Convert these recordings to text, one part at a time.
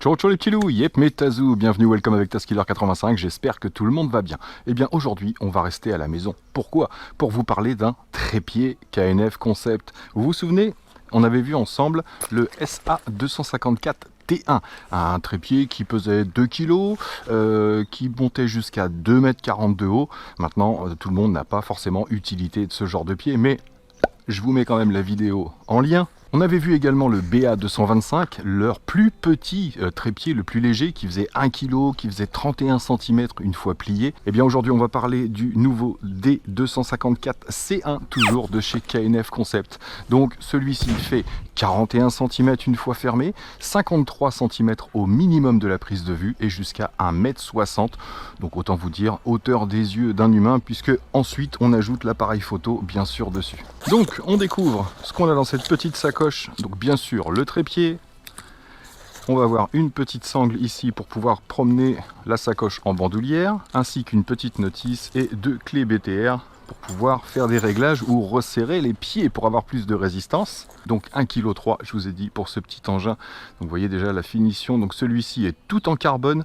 Ciao ciao les petits loups, yep Metazoo, bienvenue, welcome avec Taskiller85, j'espère que tout le monde va bien. Et bien aujourd'hui, on va rester à la maison. Pourquoi? Pour vous parler d'un trépied KNF Concept. Vous vous souvenez? On avait vu ensemble le SA254 T1, un trépied qui pesait 2 kg, qui montait jusqu'à 2,40 m de haut. Maintenant, tout le monde n'a pas forcément utilité de ce genre de pied, mais je vous mets quand même la vidéo en lien. On avait vu également le BA225, leur plus petit trépied, le plus léger, qui faisait 1 kg, qui faisait 31 cm une fois plié. Et bien aujourd'hui on va parler du nouveau D254 C1, toujours de chez KNF Concept. Donc celui-ci fait 41 cm une fois fermé, 53 cm au minimum de la prise de vue et jusqu'à 1,60 m. Donc autant vous dire hauteur des yeux d'un humain, puisque ensuite on ajoute l'appareil photo bien sûr dessus. Donc on découvre ce qu'on a dans cette petite sacoche. Donc bien sûr le trépied, on va avoir une petite sangle ici pour pouvoir promener la sacoche en bandoulière, ainsi qu'une petite notice et 2 clés BTR pour pouvoir faire des réglages ou resserrer les pieds pour avoir plus de résistance. Donc 1,3 kg, je vous ai dit, pour ce petit engin. Donc vous voyez déjà la finition. Donc celui-ci est tout en carbone.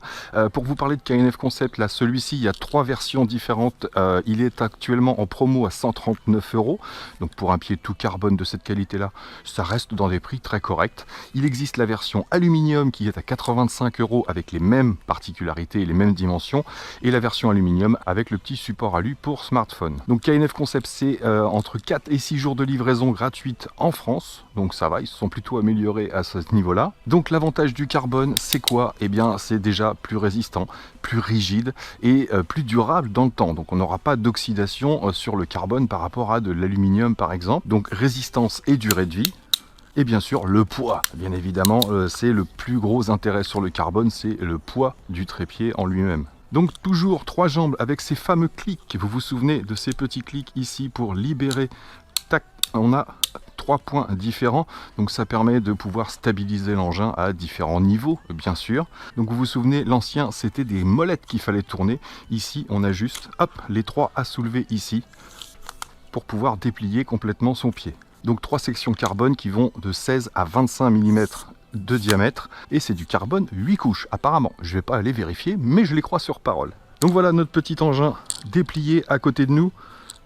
Pour vous parler de KNF Concept, là, celui-ci, il y a 3 versions différentes. Il est actuellement en promo à 139 €. Donc pour un pied tout carbone de cette qualité-là, ça reste dans des prix très corrects. Il existe la version aluminium qui est à 85 € avec les mêmes particularités et les mêmes dimensions. Et la version aluminium avec le petit support alu pour smartphone. Donc KNF Concept, c'est entre 4 et 6 jours de livraison gratuite en France. Donc ça va, ils se sont plutôt améliorés à ce niveau-là. Donc l'avantage du carbone, c'est quoi? Eh bien, c'est déjà plus résistant, plus rigide et plus durable dans le temps. Donc on n'aura pas d'oxydation sur le carbone par rapport à de l'aluminium par exemple. Donc résistance et durée de vie. Et bien sûr, le poids, bien évidemment, c'est le plus gros intérêt sur le carbone, c'est le poids du trépied en lui-même. Donc toujours 3 jambes avec ces fameux clics. Vous vous souvenez de ces petits clics ici pour libérer. Tac, on a 3 points différents. Donc ça permet de pouvoir stabiliser l'engin à différents niveaux, bien sûr. Donc vous vous souvenez, l'ancien, c'était des molettes qu'il fallait tourner. Ici, on a juste, hop, les 3 à soulever ici pour pouvoir déplier complètement son pied. Donc 3 sections carbone qui vont de 16 à 25 mm de diamètre, et c'est du carbone 8 couches apparemment. Je vais pas aller vérifier, mais je les crois sur parole. Donc voilà notre petit engin déplié à côté de nous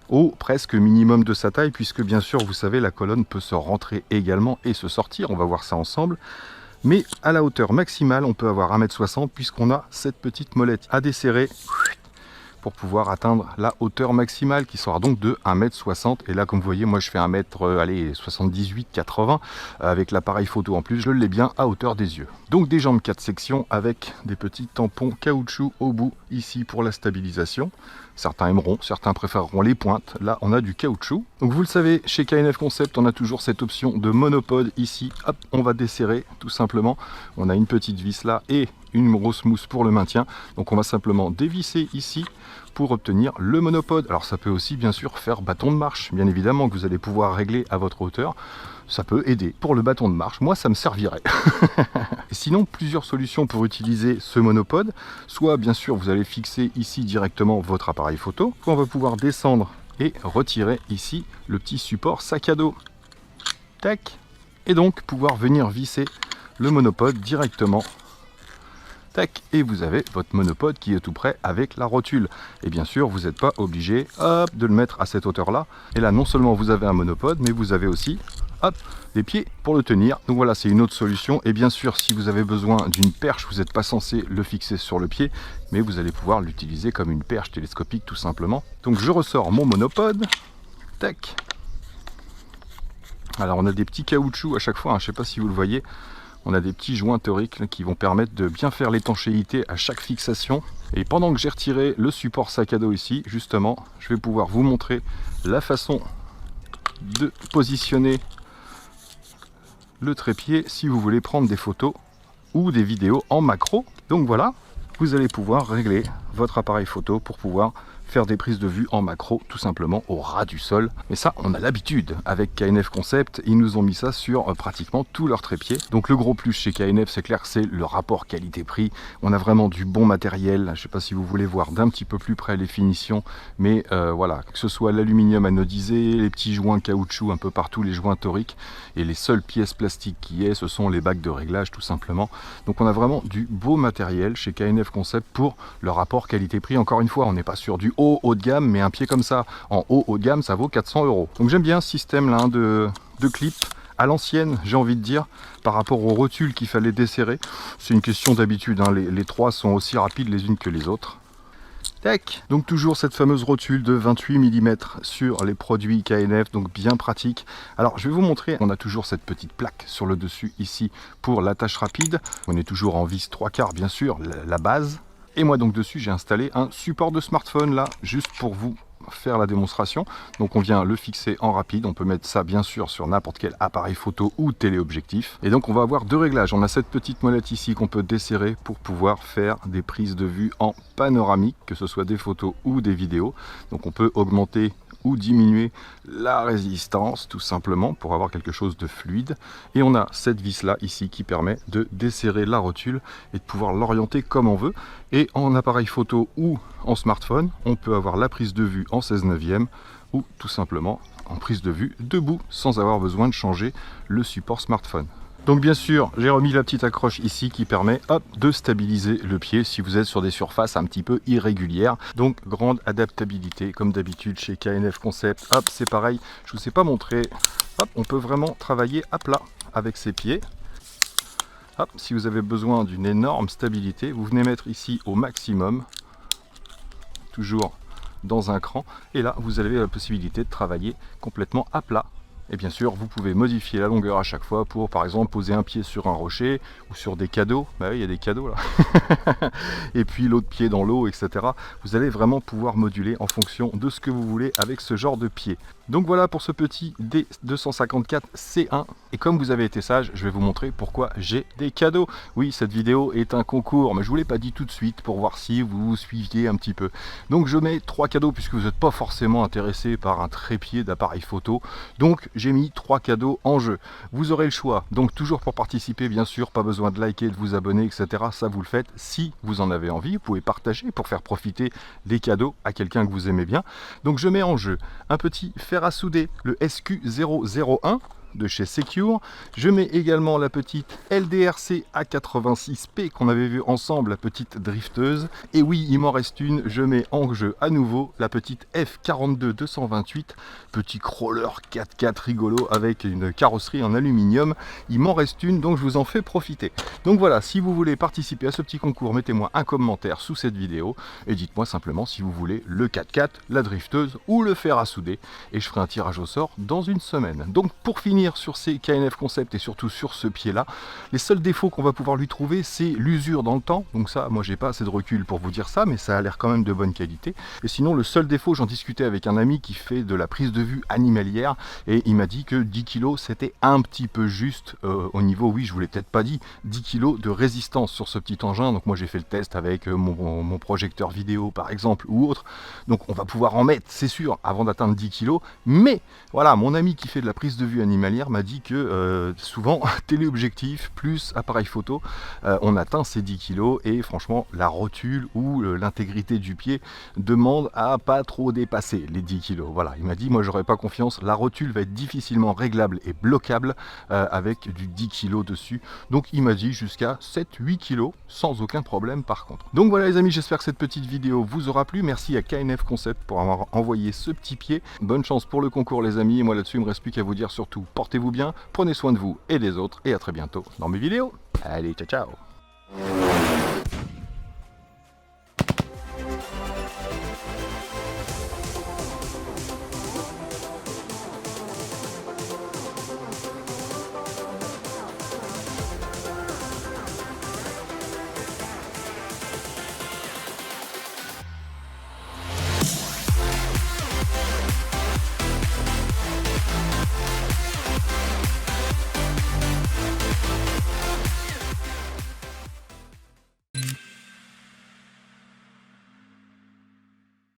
au presque minimum de sa taille, puisque bien sûr vous savez la colonne peut se rentrer également et se sortir, on va voir ça ensemble. Mais à la hauteur maximale on peut avoir 1,60 m puisqu'on a cette petite molette à desserrer pour pouvoir atteindre la hauteur maximale qui sera donc de 1,60 m. Et là, comme vous voyez, moi je fais 1,78-80 m avec l'appareil photo en plus, je l'ai bien à hauteur des yeux. Donc des jambes 4 sections avec des petits tampons caoutchouc au bout ici pour la stabilisation. Certains aimeront, certains préféreront les pointes. Là, on a du caoutchouc. Donc vous le savez, chez KNF Concept, on a toujours cette option de monopode ici. Hop, on va desserrer tout simplement. On a une petite vis là et une grosse mousse pour le maintien. Donc on va simplement dévisser ici pour obtenir le monopode. Alors ça peut aussi bien sûr faire bâton de marche, bien évidemment, que vous allez pouvoir régler à votre hauteur. Ça peut aider pour le bâton de marche, moi ça me servirait. Et sinon, plusieurs solutions pour utiliser ce monopode. Soit bien sûr vous allez fixer ici directement votre appareil photo, soit on va pouvoir descendre et retirer ici le petit support sac à dos. Tac. Et donc pouvoir venir visser le monopode directement. Tac, et vous avez votre monopode qui est tout prêt avec la rotule. Et bien sûr, vous n'êtes pas obligé hop, de le mettre à cette hauteur-là. Et là, non seulement vous avez un monopode, mais vous avez aussi hop, des pieds pour le tenir. Donc voilà, c'est une autre solution. Et bien sûr, si vous avez besoin d'une perche, vous n'êtes pas censé le fixer sur le pied, mais vous allez pouvoir l'utiliser comme une perche télescopique tout simplement. Donc je ressors mon monopode. Tac. Alors on a des petits caoutchoucs à chaque fois, hein, je ne sais pas si vous le voyez. On a des petits joints toriques qui vont permettre de bien faire l'étanchéité à chaque fixation. Et pendant que j'ai retiré le support sac à dos ici, justement, je vais pouvoir vous montrer la façon de positionner le trépied si vous voulez prendre des photos ou des vidéos en macro. Donc voilà, vous allez pouvoir régler votre appareil photo pour pouvoir faire des prises de vue en macro tout simplement au ras du sol. Mais ça, on a l'habitude. Avec KNF Concept, ils nous ont mis ça sur pratiquement tous leurs trépieds. Donc le gros plus chez KNF, c'est clair, c'est le rapport qualité-prix. On a vraiment du bon matériel. Je ne sais pas si vous voulez voir d'un petit peu plus près les finitions, mais voilà, que ce soit l'aluminium anodisé, les petits joints caoutchouc un peu partout, les joints toriques, et les seules pièces plastiques qui est, ce sont les bacs de réglage tout simplement. Donc on a vraiment du beau matériel chez KNF Concept pour le rapport qualité-prix. Encore une fois, on n'est pas sur du haut de gamme, mais un pied comme ça en haut de gamme, ça vaut 400 €. Donc j'aime bien ce système là de clip à l'ancienne, j'ai envie de dire, par rapport aux rotules qu'il fallait desserrer. C'est une question d'habitude, hein. Les trois sont aussi rapides les unes que les autres. Tac. Donc toujours cette fameuse rotule de 28 mm sur les produits KNF, donc bien pratique. Alors je vais vous montrer, on a toujours cette petite plaque sur le dessus ici pour l'attache rapide. On est toujours en vis 3/4 bien sûr, la base. Et moi donc dessus j'ai installé un support de smartphone là, juste pour vous faire la démonstration. Donc on vient le fixer en rapide, on peut mettre ça bien sûr sur n'importe quel appareil photo ou téléobjectif. Et donc on va avoir deux réglages. On a cette petite molette ici qu'on peut desserrer pour pouvoir faire des prises de vue en panoramique, que ce soit des photos ou des vidéos. Donc on peut augmenter ou diminuer la résistance tout simplement pour avoir quelque chose de fluide. Et on a cette vis là ici qui permet de desserrer la rotule et de pouvoir l'orienter comme on veut. Et en appareil photo ou en smartphone, on peut avoir la prise de vue en 16/9 ou tout simplement en prise de vue debout sans avoir besoin de changer le support smartphone. Donc bien sûr, j'ai remis la petite accroche ici qui permet de stabiliser le pied si vous êtes sur des surfaces un petit peu irrégulières. Donc grande adaptabilité comme d'habitude chez KNF Concept. Hop, c'est pareil, je ne vous ai pas montré. Hop, on peut vraiment travailler à plat avec ses pieds. Hop, si vous avez besoin d'une énorme stabilité, vous venez mettre ici au maximum, toujours dans un cran. Et là, vous avez la possibilité de travailler complètement à plat. Et bien sûr, vous pouvez modifier la longueur à chaque fois pour, par exemple, poser un pied sur un rocher ou sur des cadeaux. Bah oui, il y a des cadeaux là. Et puis l'autre pied dans l'eau, etc. Vous allez vraiment pouvoir moduler en fonction de ce que vous voulez avec ce genre de pied. Donc voilà pour ce petit D254 C1. Et comme vous avez été sage, je vais vous montrer pourquoi j'ai des cadeaux. Oui, cette vidéo est un concours, mais je ne vous l'ai pas dit tout de suite pour voir si vous suiviez un petit peu. Donc je mets 3 cadeaux puisque vous n'êtes pas forcément intéressé par un trépied d'appareil photo. Donc j'ai mis 3 cadeaux en jeu. Vous aurez le choix. Donc toujours pour participer, bien sûr, pas besoin de liker, de vous abonner, etc. Ça vous le faites si vous en avez envie. Vous pouvez partager pour faire profiter des cadeaux à quelqu'un que vous aimez bien. Donc je mets en jeu un petit fer à souder, le SQ001 de chez Secure. Je mets également la petite LDRC A86P qu'on avait vu ensemble, la petite drifteuse. Et oui, il m'en reste une, je mets en jeu à nouveau la petite F42-228, petit crawler 4x4 rigolo avec une carrosserie en aluminium. Il m'en reste une, donc je vous en fais profiter. Donc voilà, si vous voulez participer à ce petit concours, mettez-moi un commentaire sous cette vidéo et dites-moi simplement si vous voulez le 4x4, la drifteuse ou le fer à souder. Et je ferai un tirage au sort dans une semaine. Donc pour finir sur ces KNF Concept et surtout sur ce pied là, les seuls défauts qu'on va pouvoir lui trouver, c'est l'usure dans le temps. Donc ça, moi j'ai pas assez de recul pour vous dire ça, mais ça a l'air quand même de bonne qualité. Et sinon, le seul défaut, j'en discutais avec un ami qui fait de la prise de vue animalière et il m'a dit que 10 kg c'était un petit peu juste au niveau, oui je vous l'ai peut-être pas dit, 10 kg de résistance sur ce petit engin. Donc moi j'ai fait le test avec mon projecteur vidéo par exemple ou autre. Donc on va pouvoir en mettre, c'est sûr, avant d'atteindre 10 kg. Mais voilà, mon ami qui fait de la prise de vue animalière m'a dit que souvent téléobjectif plus appareil photo, on atteint ces 10 kg et franchement la rotule ou l'intégrité du pied demande à pas trop dépasser les 10 kg. Voilà, il m'a dit moi j'aurais pas confiance, la rotule va être difficilement réglable et bloquable avec du 10 kg dessus. Donc il m'a dit jusqu'à 7-8 kg sans aucun problème par contre. Donc voilà les amis, j'espère que cette petite vidéo vous aura plu. Merci à KNF Concept pour avoir envoyé ce petit pied. Bonne chance pour le concours les amis, et moi là-dessus il me reste plus qu'à vous dire surtout portez-vous bien, prenez soin de vous et des autres, et à très bientôt dans mes vidéos. Allez, ciao ciao.